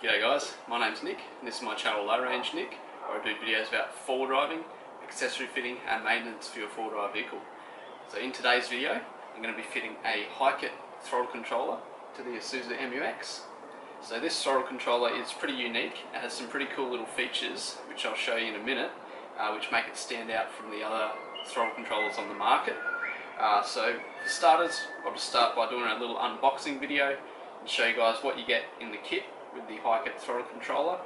G'day guys, my name's Nick and this is my channel LowRangeNick, where I do videos about four-wheel driving, accessory fitting and maintenance for your four-wheel drive vehicle. So in today's video I'm going to be fitting a HIKEIT throttle controller to the Isuzu MU-X. So this throttle controller is pretty unique. It has some pretty cool little features which I'll show you in a minute, which make it stand out from the other throttle controllers on the market. So for starters, I'll just start by doing a little unboxing video and show you guys what you get in the kit with the HIKEIT throttle controller,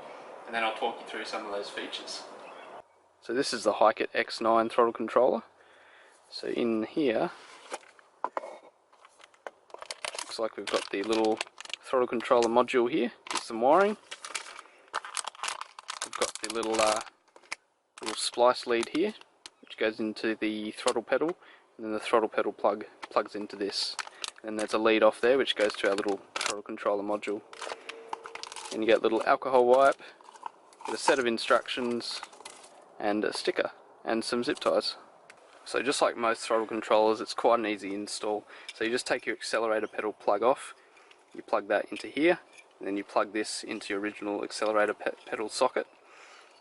and then I'll talk you through some of those features. So this is the HIKEIT X9 throttle controller. So in here, looks like we've got the little throttle controller module here with some wiring. We've got the little splice lead here, which goes into the throttle pedal, and then the throttle pedal plugs into this. And there's a lead off there which goes to our little throttle controller module. And you get a little alcohol wipe, a set of instructions, and a sticker, and some zip ties. So just like most throttle controllers, it's quite an easy install. So you just take your accelerator pedal plug off, you plug that into here, and then you plug this into your original accelerator pedal socket.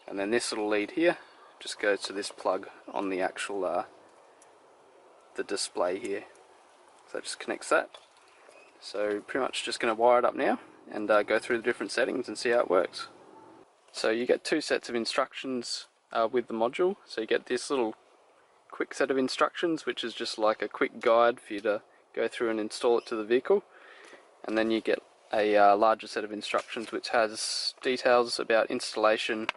And then this little lead here just goes to this plug on the actual the display here. So it just connects that. So pretty much just going to wire it up now and go through the different settings and see how it works. So you get two sets of instructions with the module. So you get this little quick set of instructions, which is just like a quick guide for you to go through and install it to the vehicle. And then you get a larger set of instructions which has details about installation,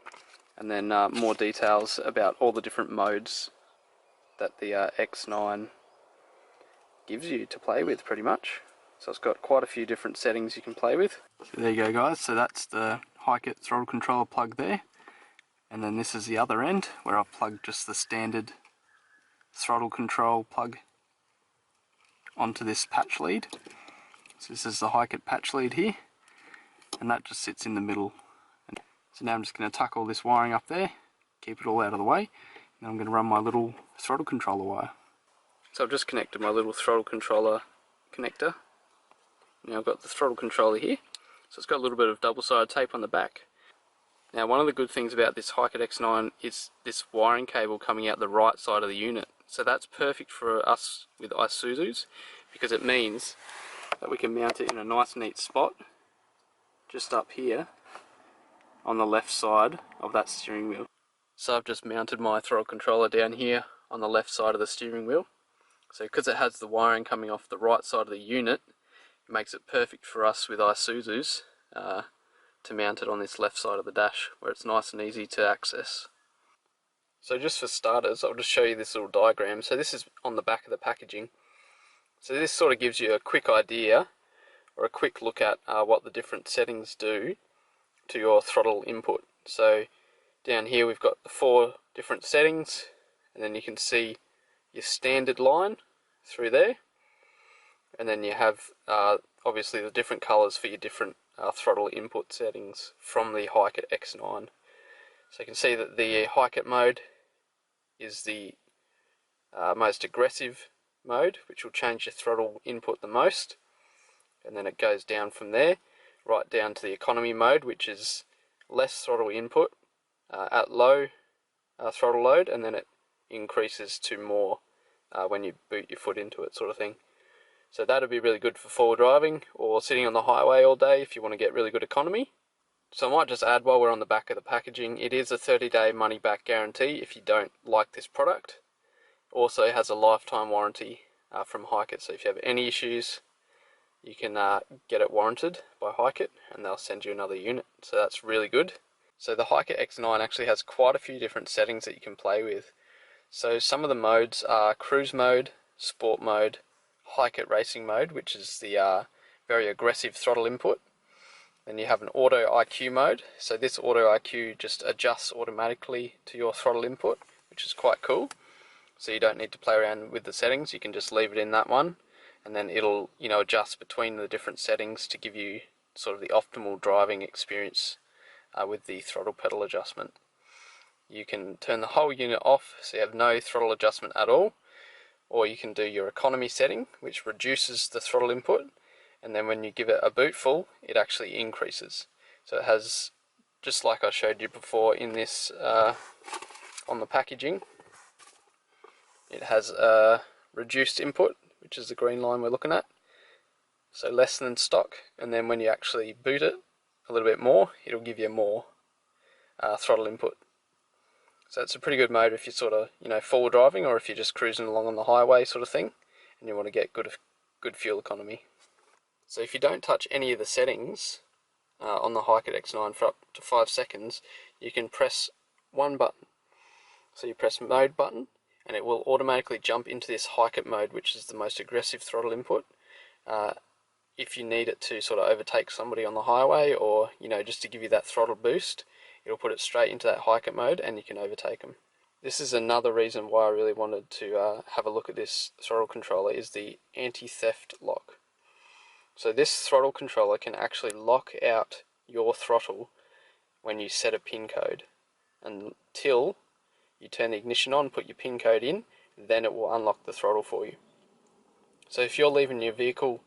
and then more details about all the different modes that the X9 gives you to play with pretty much. So it's got quite a few different settings you can play with. So there you go guys, so that's the HIKEIT throttle controller plug there. And then this is the other end where I've plugged just the standard throttle control plug onto this patch lead. So this is the HIKEIT patch lead here, and that just sits in the middle. And so now I'm just going to tuck all this wiring up there, keep it all out of the way, and then I'm going to run my little throttle controller wire. So I've just connected my little throttle controller connector. Now I've got the throttle controller here, so it's got a little bit of double-sided tape on the back. Now one of the good things about this HIKEIT X9 is this wiring cable coming out the right side of the unit. So that's perfect for us with Isuzus, because it means that we can mount it in a nice neat spot just up here on the left side of that steering wheel. So I've just mounted my throttle controller down here on the left side of the steering wheel. So because it has the wiring coming off the right side of the unit, it makes it perfect for us with Isuzus to mount it on this left side of the dash, where it's nice and easy to access. So just for starters, I'll just show you this little diagram. So this is on the back of the packaging. So this sort of gives you a quick idea, or a quick look at what the different settings do to your throttle input. So down here we've got the 4 different settings, and then you can see your standard line through there, and then you have obviously the different colours for your different throttle input settings from the HIKEIT X9. So you can see that the HIKEIT mode is the most aggressive mode, which will change your throttle input the most, and then it goes down from there right down to the economy mode, which is less throttle input at low throttle load, and then it increases to more when you boot your foot into it, sort of thing. So that'll be really good for four-wheel driving or sitting on the highway all day if you want to get really good economy. So I might just add, while we're on the back of the packaging, it is a 30-day money-back guarantee if you don't like this product. Also has a lifetime warranty from HIKEIT, so if you have any issues, you can get it warranted by HIKEIT and they'll send you another unit. So that's really good. So the HIKEIT X9 actually has quite a few different settings that you can play with. So some of the modes are cruise mode, sport mode, HIKEIT racing mode, which is the very aggressive throttle input. Then you have an auto IQ mode. So this auto IQ just adjusts automatically to your throttle input, which is quite cool. So you don't need to play around with the settings, you can just leave it in that one, and then it'll adjust between the different settings to give you sort of the optimal driving experience with the throttle pedal adjustment. You can turn the whole unit off, so you have no throttle adjustment at all, or you can do your economy setting, which reduces the throttle input, and then when you give it a boot full, it actually increases. So it has, just like I showed you before in this on the packaging, it has a reduced input, which is the green line we're looking at, so less than stock, and then when you actually boot it a little bit more, it'll give you more throttle input. So it's a pretty good mode if you're sort of, four-wheel driving, or if you're just cruising along on the highway sort of thing, and you want to get good fuel economy. So if you don't touch any of the settings on the HIKEIT X9 for up to 5 seconds, you can press one button. So you press mode button, and it will automatically jump into this HIKEIT mode, which is the most aggressive throttle input. If you need it to sort of overtake somebody on the highway, or just to give you that throttle boost, it'll put it straight into that HIKEIT mode and you can overtake them. This is another reason why I really wanted to have a look at this throttle controller, is the anti-theft lock. So this throttle controller can actually lock out your throttle when you set a PIN code until you turn the ignition on, put your PIN code in, then it will unlock the throttle for you. So if you're leaving your vehicle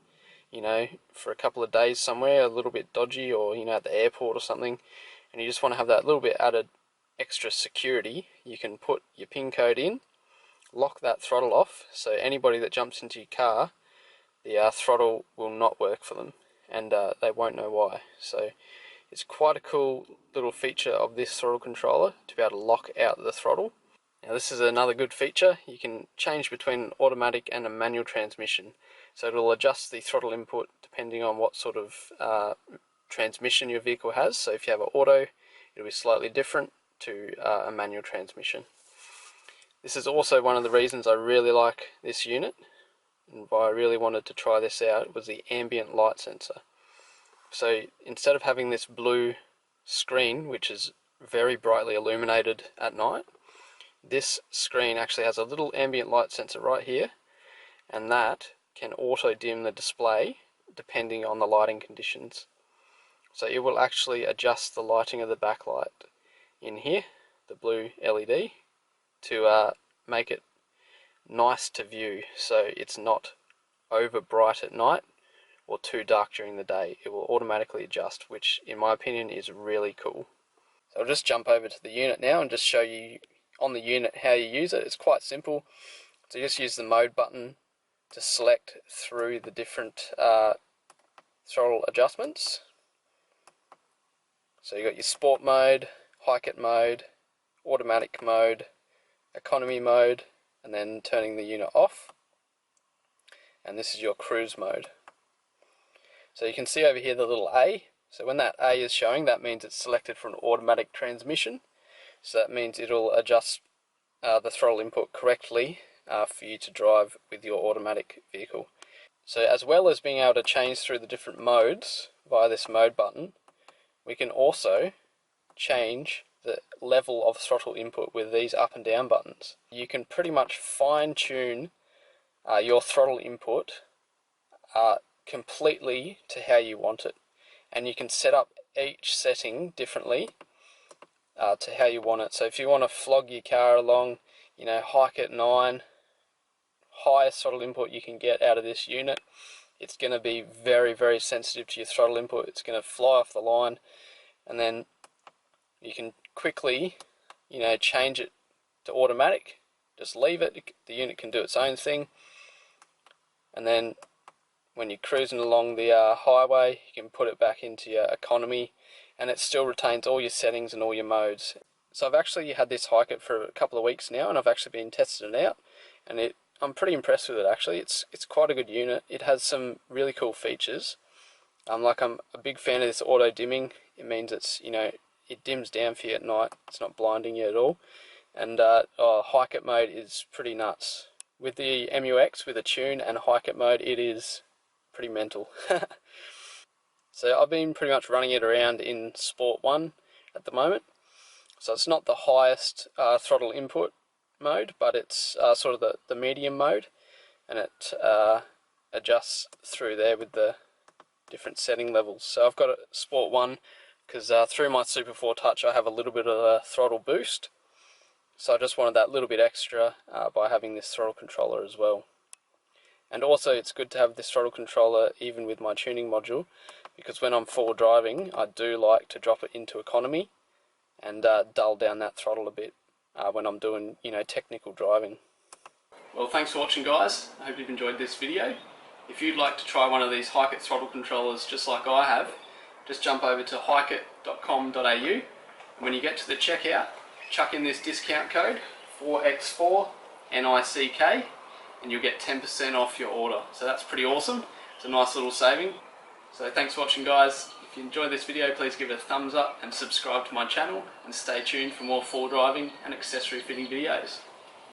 for a couple of days somewhere a little bit dodgy, or at the airport or something, and you just want to have that little bit added extra security, you can put your PIN code in, lock that throttle off, so anybody that jumps into your car, the throttle will not work for them, and they won't know why. So it's quite a cool little feature of this throttle controller, to be able to lock out the throttle. Now this is another good feature. You can change between an automatic and a manual transmission. So it'll adjust the throttle input depending on what sort of transmission your vehicle has. So if you have an auto, it'll be slightly different to a manual transmission. This is also one of the reasons I really like this unit, and why I really wanted to try this out, was the ambient light sensor. So instead of having this blue screen, which is very brightly illuminated at night, this screen actually has a little ambient light sensor right here, and that can auto dim the display depending on the lighting conditions. So it will actually adjust the lighting of the backlight in here, the blue LED, to make it nice to view, so it's not over bright at night or too dark during the day. It will automatically adjust, which in my opinion is really cool. So I'll just jump over to the unit now and just show you on the unit how you use it. It's quite simple. So you just use the mode button to select through the different throttle adjustments. So you got your sport mode, HIKEIT mode, automatic mode, economy mode, and then turning the unit off. And this is your cruise mode. So you can see over here the little A. So when that A is showing, that means it's selected for an automatic transmission. So that means it'll adjust the throttle input correctly for you to drive with your automatic vehicle. So as well as being able to change through the different modes via this mode button, we can also change the level of throttle input with these up and down buttons. You can pretty much fine tune your throttle input completely to how you want it, and you can set up each setting differently to how you want it. So if you want to flog your car along, HIKEIT 9, highest throttle input you can get out of this unit, it's going to be very, very sensitive to your throttle input. It's going to fly off the line, and then you can quickly, change it to automatic. Just leave it, the unit can do its own thing, and then when you're cruising along the highway, you can put it back into your economy, and it still retains all your settings and all your modes. So I've actually had this HIKEIT for a couple of weeks now, and I've actually been testing it out, and I'm pretty impressed with it actually. It's quite a good unit. It has some really cool features. I'm a big fan of this auto dimming. It means it's, it dims down for you at night. It's not blinding you at all. And HIKEIT mode is pretty nuts. With the MUX, with a tune and HIKEIT mode, it is pretty mental. So I've been pretty much running it around in Sport 1 at the moment. So it's not the highest throttle input mode, but it's sort of the medium mode, and it adjusts through there with the different setting levels. So I've got a Sport 1 because through my Super 4 Touch I have a little bit of a throttle boost, so I just wanted that little bit extra by having this throttle controller as well. And also it's good to have this throttle controller even with my tuning module, because when I'm full driving I do like to drop it into economy and dull down that throttle a bit when I'm doing, you know, technical driving. Well, thanks for watching, guys. I hope you've enjoyed this video. If you'd like to try one of these HIKEIT throttle controllers just like I have, just jump over to hikeit.com.au, and when you get to the checkout, chuck in this discount code 4x4NICK and you'll get 10% off your order. So that's pretty awesome. It's a nice little saving. So thanks for watching, guys. If you enjoyed this video, please give it a thumbs up and subscribe to my channel, and stay tuned for more full driving and accessory fitting videos.